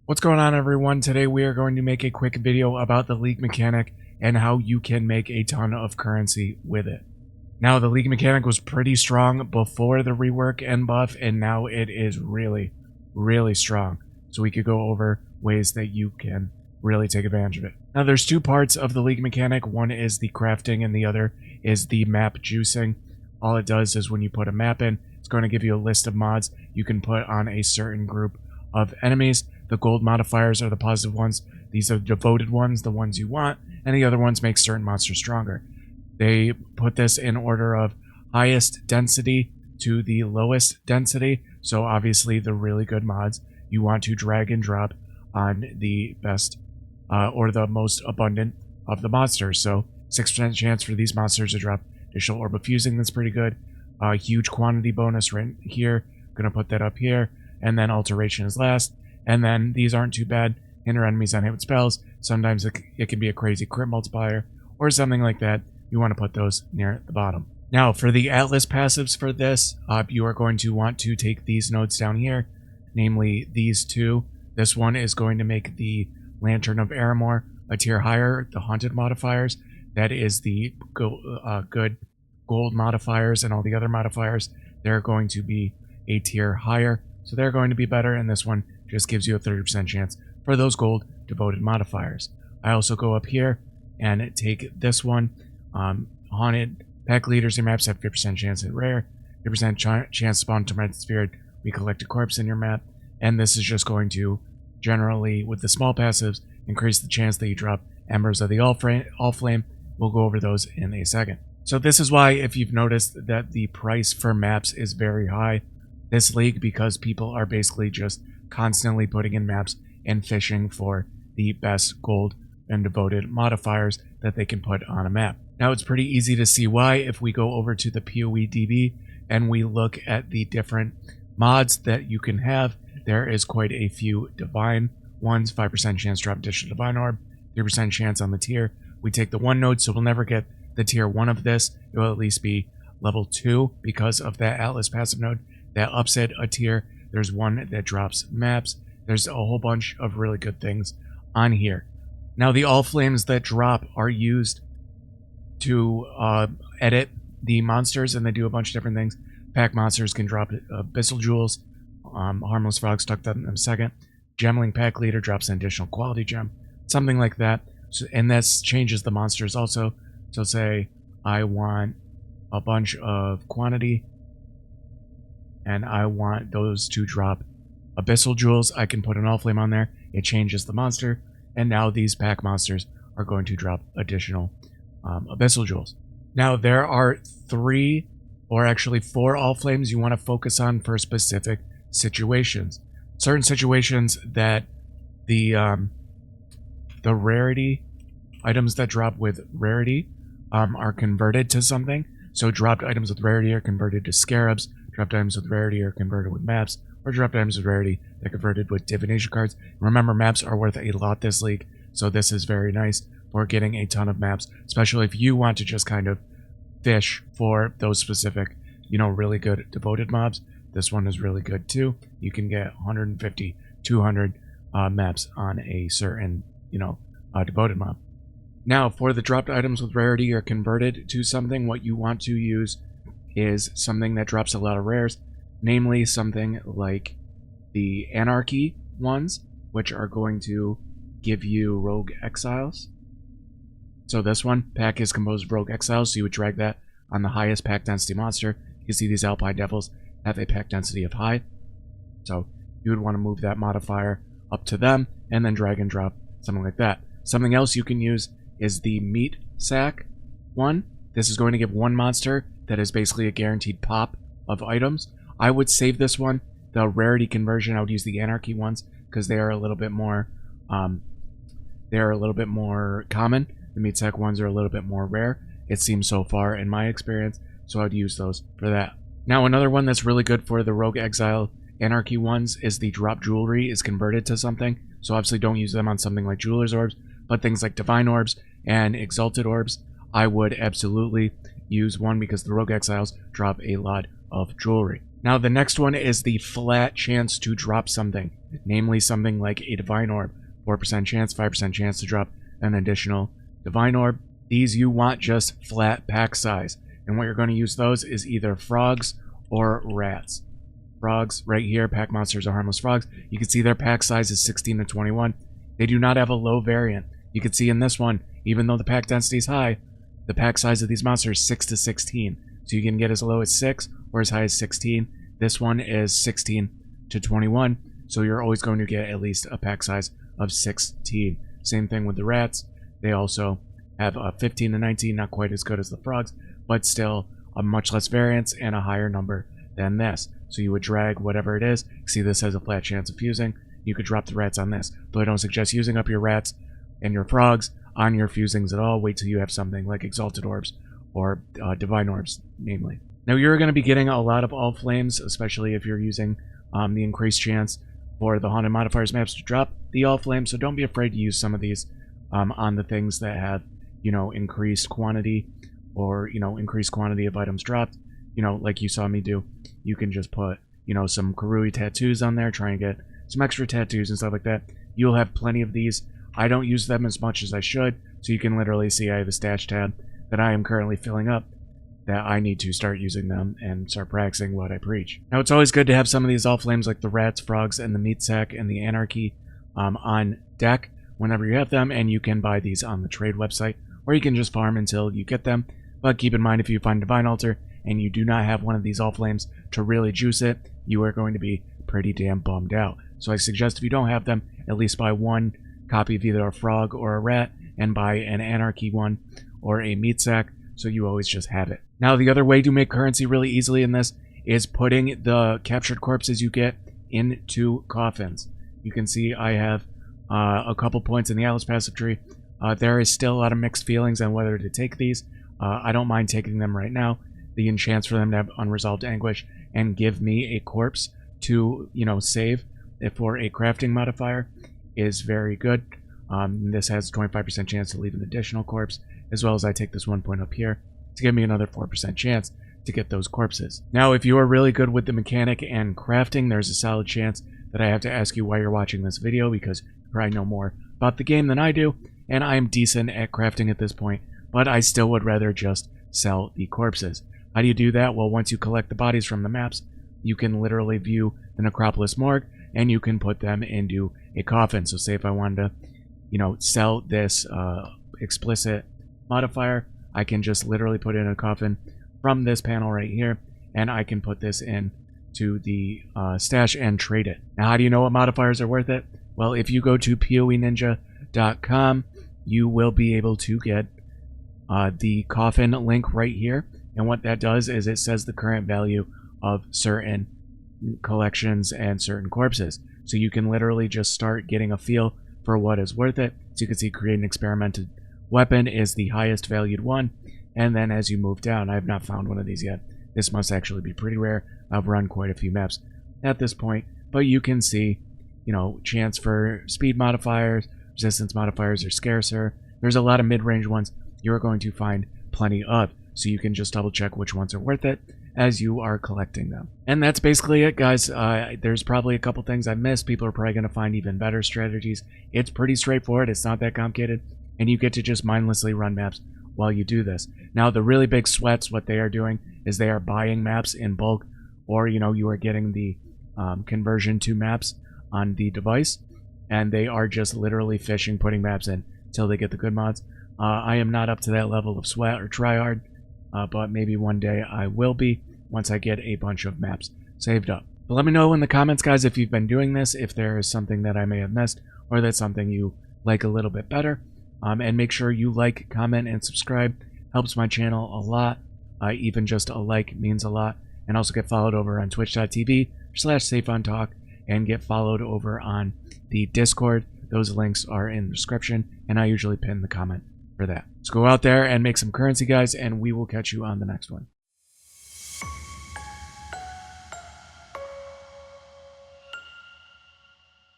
What's going on, everyone? Today we are going to make a quick video about the League mechanic and how you can make a ton of currency with it. Now, the League mechanic was pretty strong before the rework and buff, and now it is really, really strong. So we could go over ways that you can really take advantage of it. Now, there's two parts of the League mechanic. One is the crafting and the other is the map juicing. All it does is when you put a map in, it's going to give you a list of mods you can put on a certain group of enemies. The gold modifiers are the positive ones. These are devoted ones, the ones you want, and the other ones make certain monsters stronger. They put this in order of highest density to the lowest density. So obviously the really good mods you want to drag and drop on the best or the most abundant of the monsters. So 6% chance for these monsters to drop additional orb of fusing. That's pretty good. Huge quantity bonus right here. Gonna put that up here. And then alteration is last. And then these aren't too bad. Hinder enemies on hit with spells. Sometimes it can be a crazy crit multiplier or something like that. You want to put those near the bottom. Now, for the Atlas passives for this, you are going to want to take these nodes down here, namely these two. This one is going to make the Lantern of Aramor a tier higher, the Haunted modifiers. That is the good gold modifiers, and all the other modifiers, they're going to be a tier higher. So they're going to be better, and this one just gives you a 30% chance for those gold devoted modifiers. I also go up here and take this one. Haunted pack leaders and maps have 50% chance at rare, 50% chance to spawn tormented spirit. We collect a corpse in your map, and this is just going to generally, with the small passives, increase the chance that you drop embers of the allflame. We'll go over those in a second. So this is why, if you've noticed that the price for maps is very high this league, because people are basically just constantly putting in maps and fishing for the best gold and devoted modifiers that they can put on a map. Now, it's pretty easy to see why if we go over to the POE DB and we look at the different mods that you can have. There is quite a few divine ones. 5% chance to drop additional divine orb, 3% chance on the tier. We take the 1 node, so we'll never get the tier 1 of this. It will at least be level 2 because of that Atlas passive node. That ups it a tier. There's one that drops maps. There's a whole bunch of really good things on here. Now, the all flames that drop are used to edit the monsters, and they do a bunch of different things. Pack monsters can drop abyssal jewels. Harmless frogs tucked up in a second. Gemling pack leader drops an additional quality gem, something like that. So, and this changes the monsters also. So say I want a bunch of quantity, and I want those to drop abyssal jewels. I can put an allflame on there. It changes the monster, and now these pack monsters are going to drop additional abyssal jewels. Now, there are 3 or actually 4 allflames you want to focus on for specific situations. Certain situations that the rarity items that drop with rarity are converted to something. So dropped items with rarity are converted to scarabs. Dropped items with rarity are converted with maps, or dropped items with rarity that are converted with divination cards. Remember, maps are worth a lot this league, so this is very nice for getting a ton of maps, especially if you want to just kind of fish for those specific, really good devoted mobs. This one is really good too. You can get 150, 200 maps on a certain, devoted mob. Now, for the dropped items with rarity are converted to something, what you want to use is something that drops a lot of rares, namely something like the anarchy ones, which are going to give you rogue exiles. So this one, pack is composed of rogue exiles, so you would drag that on the highest pack density monster. You can see these alpine devils have a pack density of high, so you would want to move that modifier up to them and then drag and drop something like that. Something else you can use is the meat sack one. This is going to give one monster that is basically a guaranteed pop of items. I would save this one. The rarity conversion, I would use the anarchy ones because they are a little bit more common. The meat sack ones are a little bit more rare, it seems so far in my experience, so I'd use those for that. Now, another one that's really good for the rogue exile anarchy ones is the drop jewelry is converted to something. So obviously don't use them on something like jeweler's orbs, but things like divine orbs and exalted orbs, I would absolutely use one because the rogue exiles drop a lot of jewelry. Now, the next one is the flat chance to drop something. namely something like a Divine Orb, 4% chance, 5% chance to drop an additional Divine Orb. These you want just flat pack size, and what you're going to use those is either frogs or rats. Frogs right here, pack monsters are harmless frogs. You can see their pack size is 16 to 21. They do not have a low variant. You can see in this one, even though the pack density is high, the pack size of these monsters is 6 to 16. So you can get as low as 6 or as high as 16. This one is 16 to 21. So you're always going to get at least a pack size of 16. Same thing with the rats. They also have a 15 to 19, not quite as good as the frogs, but still a much less variance and a higher number than this. So you would drag whatever it is. See, this has a flat chance of fusing. You could drop the rats on this. Though I don't suggest using up your rats and your frogs on your fusings at all. Wait till you have something like Exalted Orbs or Divine Orbs, namely. Now you're going to be getting a lot of allflames, especially if you're using the increased chance for the Haunted Modifiers maps to drop the allflame. So don't be afraid to use some of these on the things that have, increased quantity or, increased quantity of items dropped. Like you saw me do. You can just put, some Karui tattoos on there, try and get some extra tattoos and stuff like that. You'll have plenty of these. I don't use them as much as I should, so you can literally see I have a stash tab that I am currently filling up that I need to start using them and start practicing what I preach. Now, it's always good to have some of these allflames like the rats, frogs, and the meat sack and the anarchy on deck whenever you have them, and you can buy these on the trade website, or you can just farm until you get them. But keep in mind, if you find Divine Altar and you do not have one of these allflames to really juice it, you are going to be pretty damn bummed out. So I suggest if you don't have them, at least buy one copy of either a frog or a rat, and buy an anarchy one or a meat sack, so you always just have it. Now, the other way to make currency really easily in this is putting the captured corpses you get into coffins. You can see I have a couple points in the Atlas passive tree. There is still a lot of mixed feelings on whether to take these. I don't mind taking them right now. The enchants for them to have Unresolved Anguish and give me a corpse to, save for a crafting modifier is very good. This has a 25% chance to leave an additional corpse, as well as I take this 1 point up here to give me another 4% chance to get those corpses. Now, if you are really good with the mechanic and crafting, there's a solid chance that I have to ask you why you're watching this video, because you probably know more about the game than I do, and I am decent at crafting at this point, but I still would rather just sell the corpses. How do you do that? Well, once you collect the bodies from the maps, you can literally view the Necropolis morgue, and you can put them into a coffin. So say if I wanted to, sell this explicit modifier, I can just literally put it in a coffin from this panel right here, and I can put this in to the stash and trade it. Now, how do you know what modifiers are worth it? Well, if you go to POEninja.com, you will be able to get the coffin link right here. And what that does is it says the current value of certain collections and certain corpses. So you can literally just start getting a feel for what is worth it. So you can see create an experimented weapon is the highest valued one. And then as you move down, I have not found one of these yet. This must actually be pretty rare. I've run quite a few maps at this point. But you can see, chance for speed modifiers, resistance modifiers are scarcer. There's a lot of mid-range ones you're going to find plenty of. So you can just double check which ones are worth it as you are collecting them. And that's basically it, guys. There's probably a couple things I missed. People are probably going to find even better strategies. It's pretty straightforward. It's not that complicated. And you get to just mindlessly run maps while you do this. Now, the really big sweats, what they are doing is they are buying maps in bulk, or, you are getting the conversion to maps on the device, and they are just literally fishing, putting maps in until they get the good mods. I am not up to that level of sweat or tryhard. But maybe one day I will be once I get a bunch of maps saved up. But let me know in the comments, guys, if you've been doing this, if there is something that I may have missed, or that's something you like a little bit better. And make sure you like, comment, and subscribe. Helps my channel a lot. Even just a like means a lot. And also get followed over on twitch.tv/SafeOnTalk and get followed over on the Discord. Those links are in the description, and I usually pin the comment for that. So go out there and make some currency, guys, and we will catch you on the next one.